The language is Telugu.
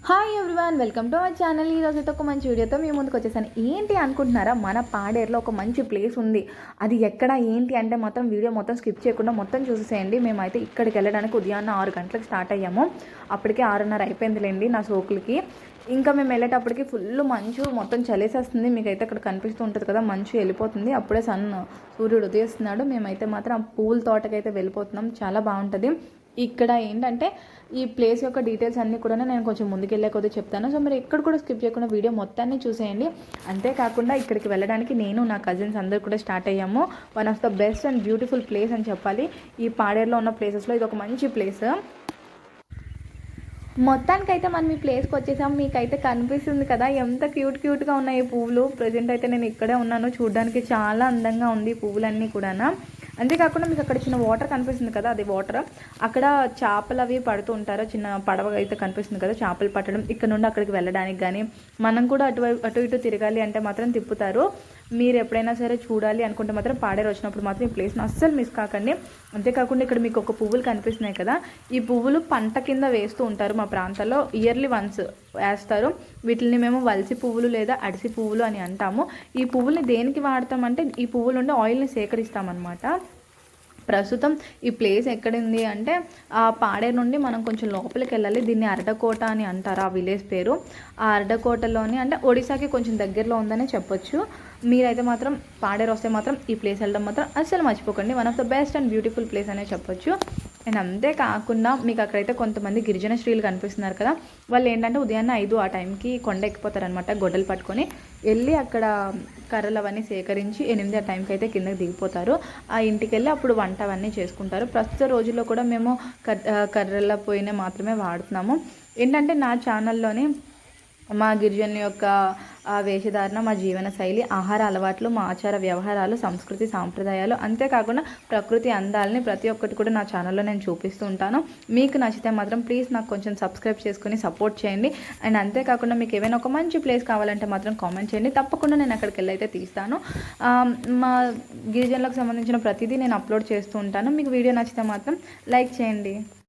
Hi everyone, welcome to our channel. ఈరోజు అయితే ఒక మంచి వీడియోతో మీ ముందుకు వచ్చేసాను. ఏంటి అనుకుంటున్నారా, మన పాడేరులో ఒక మంచి ప్లేస్ ఉంది. అది ఎక్కడ ఏంటి అంటే మాత్రం వీడియో మొత్తం స్కిప్ చేయకుండా మొత్తం చూసేసేయండి. మేమైతే ఇక్కడికి వెళ్ళడానికి ఉదయాన్నే 6 గంటలకు స్టార్ట్ అయ్యాము. అప్పటికే 6:30 అయిపోయిందిలేండి నా సోకులకి. ఇంకా మేము వెళ్ళేటప్పటికి ఫుల్ మంచు, మొత్తం చలేసేస్తుంది. మీకైతే అక్కడ కనిపిస్తూ ఉంటుంది కదా, మంచు వెళ్ళిపోతుంది. అప్పుడే సూర్యుడు ఉదయిస్తున్నాడు. మేమైతే మాత్రం ఆ పూల తోటకైతే వెళ్ళిపోతున్నాం. చాలా బాగుంటుంది. ఇక్కడ ఏంటంటే ఈ ప్లేస్ యొక్క డీటెయిల్స్ అన్నీ కూడా నేను కొంచెం ముందుకెళ్ళే కొద్దీ చెప్తాను. సో మీరు ఎక్కడ కూడా స్కిప్ చేయకుండా వీడియో మొత్తాన్ని చూసేయండి. అంతేకాకుండా ఇక్కడికి వెళ్ళడానికి నేను నా కజిన్స్ అందరూ కూడా స్టార్ట్ అయ్యాము. One of the best and beautiful place అని చెప్పాలి. ఈ పాడేరులో ఉన్న ప్లేసెస్లో ఇది ఒక మంచి ప్లేస్. మొత్తానికైతే మనం ఈ ప్లేస్కి వచ్చేసాం. మీకైతే కనిపిస్తుంది కదా ఎంత క్యూట్గా ఉన్నాయి ఈ పువ్వులు. ప్రజెంట్ అయితే నేను ఇక్కడే ఉన్నాను. చూడడానికి చాలా అందంగా ఉంది ఈ పువ్వులన్నీ కూడా. అంతేకాకుండా మీకు అక్కడ చిన్న వాటర్ కనిపిస్తుంది కదా, అది వాటర్. అక్కడ చేపలు అవి పడుతూ ఉంటారు. చిన్న పడవ అయితే కనిపిస్తుంది కదా, చేపలు పట్టడం. ఇక్కడ నుండి అక్కడికి వెళ్ళడానికి కానీ, మనం కూడా అటు ఇటు తిరగాలి అంటే మాత్రం తిప్పుతారు. మీరు ఎప్పుడైనా సరే చూడాలి అనుకుంటే మాత్రం పాడేరు వచ్చినప్పుడు మాత్రం ఈ ప్లేస్ని అస్సలు మిస్ కాకండి. అంతేకాకుండా ఇక్కడ మీకు ఒక పువ్వులు కనిపిస్తున్నాయి కదా, ఈ పువ్వులు పంట కింద వేస్తూ ఉంటారు మా ప్రాంతాల్లో. ఇయర్లీ వన్స్ వేస్తారు. వీటిని మేము వలసి పువ్వులు లేదా అడిసి పువ్వులు అని అంటాము. ఈ పువ్వుల్ని దేనికి వాడతామంటే ఈ పువ్వుల నుండి ఆయిల్ని సేకరిస్తామన్నమాట. ప్రస్తుతం ఈ ప్లేస్ ఎక్కడుంది అంటే ఆ పాడేరు నుండి మనం కొంచెం లోపలికి వెళ్ళాలి. దీన్ని అరడకోట అని అంటారు ఆ విలేజ్ పేరు. ఆ అరడకోటలోని అంటే ఒడిశాకి కొంచెం దగ్గరలో ఉందని చెప్పొచ్చు. మీరైతే మాత్రం పాడేరు వస్తే మాత్రం ఈ ప్లేస్ వెళ్ళడం మాత్రం అస్సలు మర్చిపోకండి. One of the best and beautiful place అనే చెప్పొచ్చు. అండ్ అంతేకాకుండా మీకు అక్కడైతే కొంతమంది గిరిజన స్త్రీలు కనిపిస్తున్నారు కదా, వాళ్ళు ఏంటంటే ఉదయాన్నే 5 ఆ టైంకి కొండ ఎక్కిపోతారనమాట. గొడ్డలు పట్టుకొని వెళ్ళి అక్కడ కర్రలు అవన్నీ సేకరించి 8 ఆ టైంకి అయితే కిందకి దిగిపోతారు. ఆ ఇంటికి వెళ్ళి అప్పుడు వంట అవన్నీ చేసుకుంటారు. ప్రస్తుత రోజుల్లో కూడా మేము కర్రల పొయ్యినే మాత్రమే వాడుతున్నాము. ఏంటంటే నా ఛానల్లోని మా గిరిజనుల యొక్క వేషధారణ, మా జీవన శైలి, ఆహార అలవాట్లు, మా ఆచార వ్యవహారాలు, సంస్కృతి సాంప్రదాయాలు, అంతేకాకుండా ప్రకృతి అందాలని ప్రతి ఒక్కటి కూడా నా ఛానల్లో నేను చూపిస్తూ ఉంటాను. మీకు నచ్చితే మాత్రం ప్లీజ్ నాకు కొంచెం సబ్స్క్రైబ్ చేసుకుని సపోర్ట్ చేయండి. అండ్ అంతేకాకుండా మీకు ఏమైనా ఒక మంచి ప్లేస్ కావాలంటే మాత్రం కామెంట్ చేయండి. తప్పకుండా నేను అక్కడికి వెళ్ళైతే తీస్తాను. మా గిరిజనులకు సంబంధించిన ప్రతిదీ నేను అప్లోడ్ చేస్తూ ఉంటాను. మీకు వీడియో నచ్చితే మాత్రం లైక్ చేయండి.